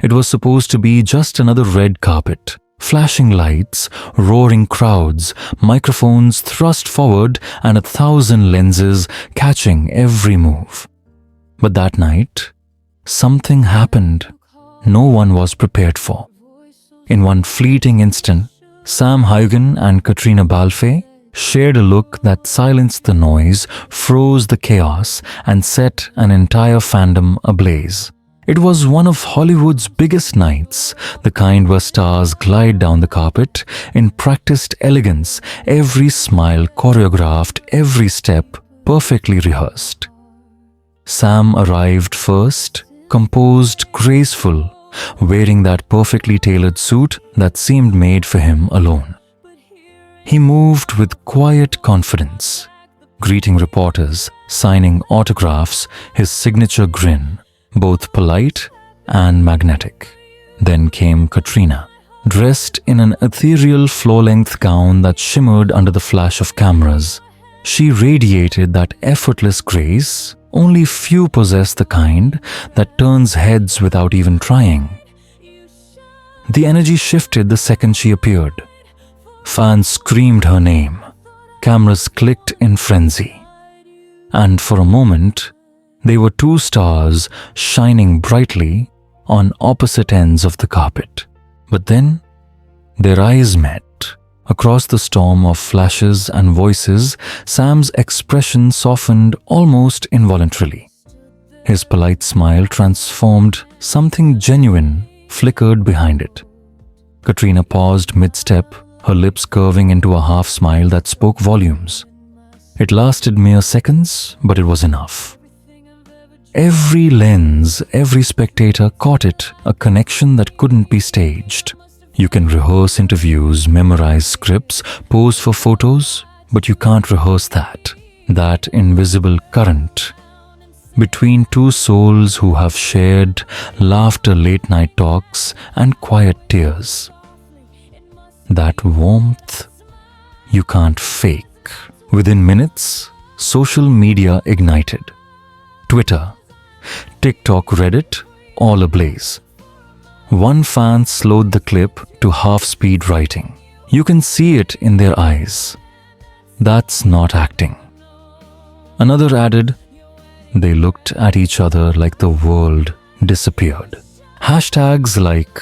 It was supposed to be just another red carpet. Flashing lights, roaring crowds, microphones thrust forward, and 1,000 lenses catching every move. But that night, something happened no one was prepared for. In one fleeting instant, Sam Huygen and Caitriona Balfe shared a look that silenced the noise, froze the chaos, and set an entire fandom ablaze. It was one of Hollywood's biggest nights, the kind where stars glide down the carpet in practiced elegance, every smile choreographed, every step perfectly rehearsed. Sam arrived first, composed, graceful, wearing that perfectly tailored suit that seemed made for him alone. He moved with quiet confidence, greeting reporters, signing autographs, his signature grin, both polite and magnetic. Then came Caitriona, dressed in an ethereal floor-length gown that shimmered under the flash of cameras. She radiated that effortless grace only few possess, the kind that turns heads without even trying. The energy shifted the second she appeared. Fans screamed her name. Cameras clicked in frenzy. And for a moment, they were two stars shining brightly on opposite ends of the carpet. But then, their eyes met. Across the storm of flashes and voices, Sam's expression softened almost involuntarily. His polite smile transformed, something genuine flickered behind it. Caitriona paused mid-step, her lips curving into a half-smile that spoke volumes. It lasted mere seconds, but it was enough. Every lens, every spectator caught it, a connection that couldn't be staged. You can rehearse interviews, memorize scripts, pose for photos, but you can't rehearse that invisible current between two souls who have shared laughter, late-night talks, and quiet tears. That warmth you can't fake. Within minutes, social media ignited. Twitter, TikTok, Reddit, all ablaze. One fan slowed the clip to half-speed writing. You can see it in their eyes. That's not acting. Another added, they looked at each other like the world disappeared. Hashtags like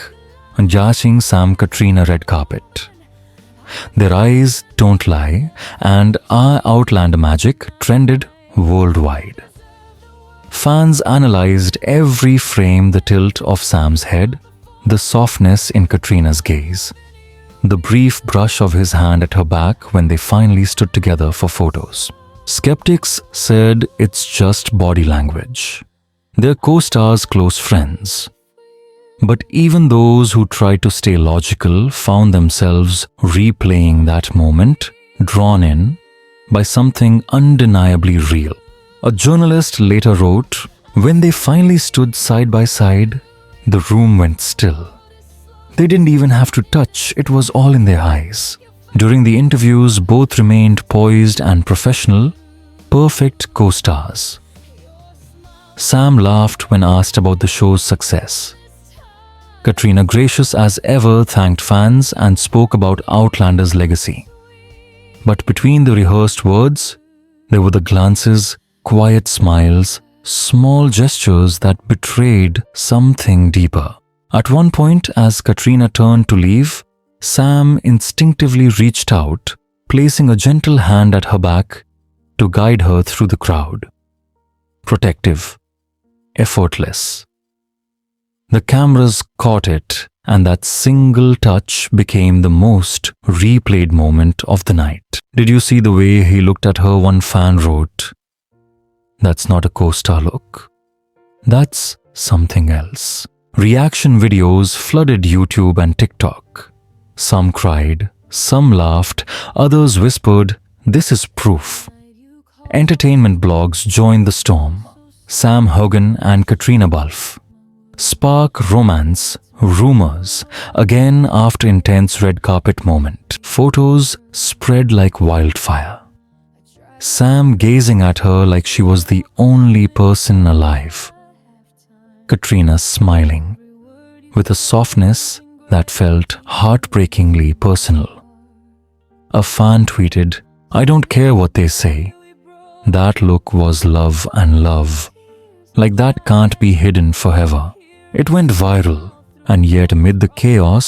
Jashing Sam Caitriona red carpet, Their eyes don't lie, and Our Outlander magic trended worldwide. Fans analyzed every frame, the tilt of Sam's head, the softness in Caitriona's gaze, the brief brush of his hand at her back when they finally stood together for photos. Skeptics said it's just body language. They're co-stars, close friends. But even those who tried to stay logical found themselves replaying that moment, drawn in by something undeniably real. A journalist later wrote, "When they finally stood side by side, the room went still. They didn't even have to touch, it was all in their eyes." During the interviews, both remained poised and professional, perfect co-stars. Sam laughed when asked about the show's success. Caitriona, gracious as ever, thanked fans and spoke about Outlander's legacy. But between the rehearsed words, there were the glances, quiet smiles, small gestures that betrayed something deeper. At one point, as Caitriona turned to leave, Sam instinctively reached out, placing a gentle hand at her back to guide her through the crowd. Protective, effortless. The cameras caught it, and that single touch became the most replayed moment of the night. "Did you see the way he looked at her?" one fan wrote. "That's not a co-star look. That's something else." Reaction videos flooded YouTube and TikTok. Some cried, some laughed, others whispered, "This is proof." Entertainment blogs joined the storm. Sam Huygen and Caitriona Balfe spark romance, rumors, again after intense red carpet moment. Photos spread like wildfire. Sam gazing at her like she was the only person alive. Caitriona smiling, with a softness that felt heartbreakingly personal. A fan tweeted, "I don't care what they say. That look was love, and love, like that can't be hidden forever." It went viral, and yet amid the chaos,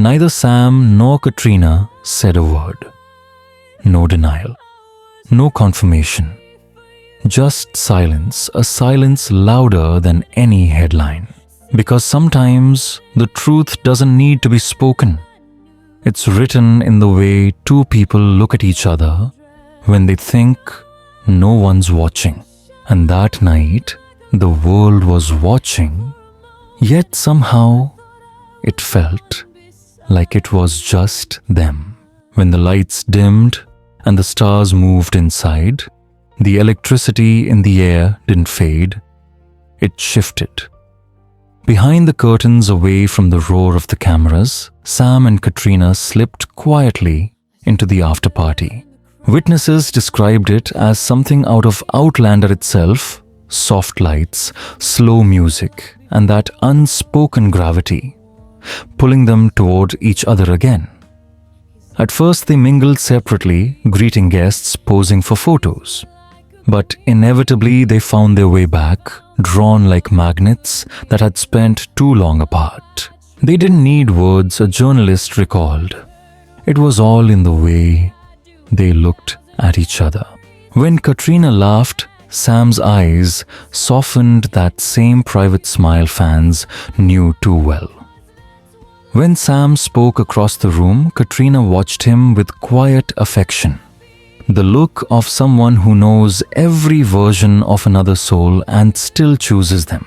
neither Sam nor Caitriona said a word. No denial, no confirmation, just silence, a silence louder than any headline. Because sometimes the truth doesn't need to be spoken. It's written in the way two people look at each other when they think no one's watching. And that night, the world was watching, yet somehow it felt like it was just them. When the lights dimmed and the stars moved inside, the electricity in the air didn't fade, it shifted. Behind the curtains, away from the roar of the cameras, Sam and Caitriona slipped quietly into the after party. Witnesses described it as something out of Outlander itself: soft lights, slow music, and that unspoken gravity, pulling them toward each other again. At first they mingled separately, greeting guests, posing for photos. But inevitably they found their way back, drawn like magnets that had spent too long apart. They didn't need words, a journalist recalled. It was all in the way they looked at each other. When Caitriona laughed, Sam's eyes softened that same private smile fans knew too well. When Sam spoke across the room, Caitriona watched him with quiet affection. The look of someone who knows every version of another soul and still chooses them.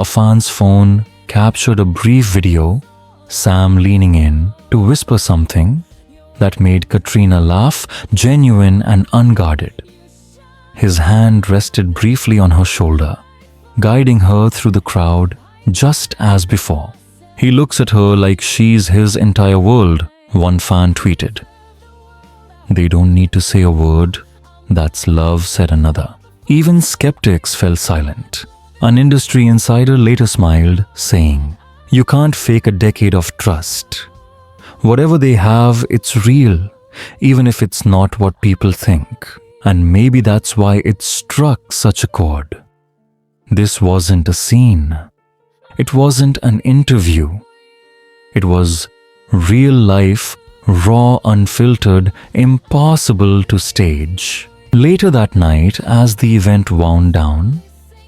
A fan's phone captured a brief video, Sam leaning in to whisper something that made Caitriona laugh, genuine and unguarded. His hand rested briefly on her shoulder, guiding her through the crowd just as before. "He looks at her like she's his entire world," one fan tweeted. "They don't need to say a word. That's love," said another. Even skeptics fell silent. An industry insider later smiled, saying, "You can't fake a decade of trust. Whatever they have, it's real, even if it's not what people think." And maybe that's why it struck such a chord. This wasn't a scene. It wasn't an interview. It was real life, raw, unfiltered, impossible to stage. Later that night, as the event wound down,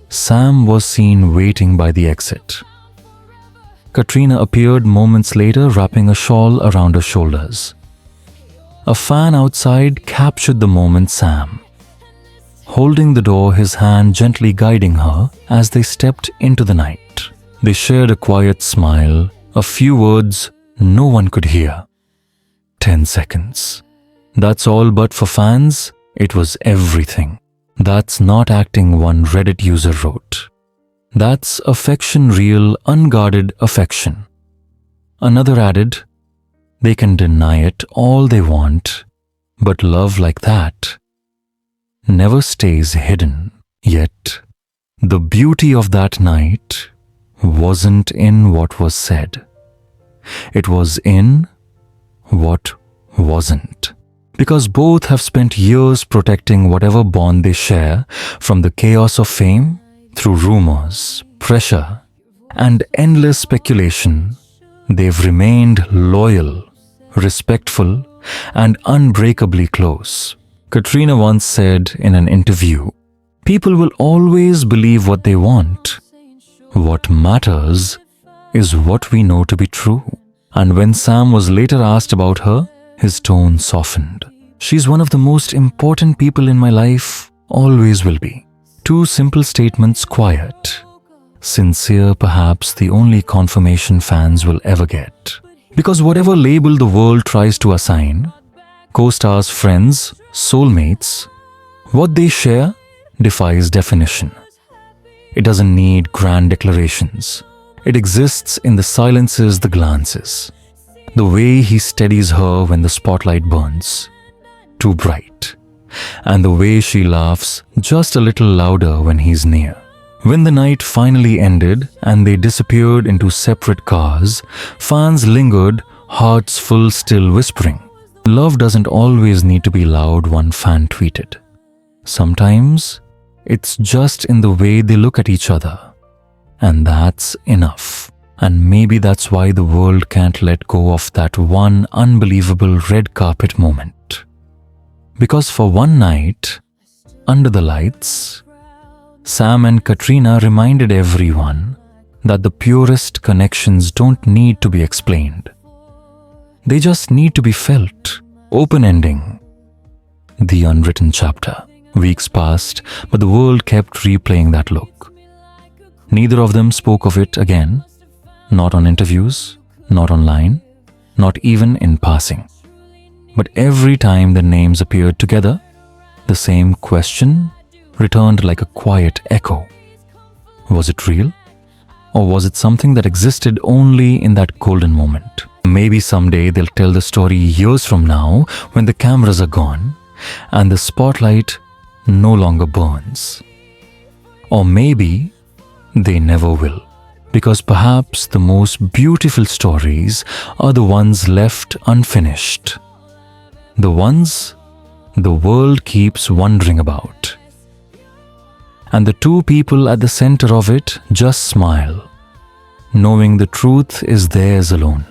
Sam was seen waiting by the exit. Caitriona appeared moments later, wrapping a shawl around her shoulders. A fan outside captured the moment. Sam, holding the door, his hand gently guiding her as they stepped into the night. They shared a quiet smile, a few words no one could hear. 10 seconds. That's all, but for fans, it was everything. "That's not acting," one Reddit user wrote. "That's affection, real, unguarded affection." Another added, "They can deny it all they want, but love like that never stays hidden." Yet, the beauty of that night wasn't in what was said. It was in what wasn't. Because both have spent years protecting whatever bond they share from the chaos of fame, through rumors, pressure, and endless speculation. They've remained loyal, respectful, and unbreakably close. Caitriona once said in an interview, "People will always believe what they want. What matters is what we know to be true." And when Sam was later asked about her, his tone softened. "She's one of the most important people in my life, always will be." Two simple statements, quiet, sincere, perhaps the only confirmation fans will ever get. Because whatever label the world tries to assign, co-stars, friends, soulmates, what they share defies definition. It doesn't need grand declarations. It exists in the silences, the glances. The way he steadies her when the spotlight burns too bright, and the way she laughs just a little louder when he's near. When the night finally ended and they disappeared into separate cars, fans lingered, hearts full, still whispering. Love doesn't always need to be loud, one fan tweeted. Sometimes it's just in the way they look at each other. And that's enough. And maybe that's why the world can't let go of that one unbelievable red carpet moment. Because for one night, under the lights, Sam and Caitriona reminded everyone that the purest connections don't need to be explained. They just need to be felt. Open ending. The unwritten chapter. Weeks passed, but the world kept replaying that look. Neither of them spoke of it again. Not on interviews, not online, not even in passing. But every time the names appeared together, the same question returned like a quiet echo. Was it real? Or was it something that existed only in that golden moment? Maybe someday they'll tell the story years from now when the cameras are gone and the spotlight no longer burns. Or maybe they never will. Because perhaps the most beautiful stories are the ones left unfinished. The ones the world keeps wondering about. And the two people at the center of it just smile, knowing the truth is theirs alone.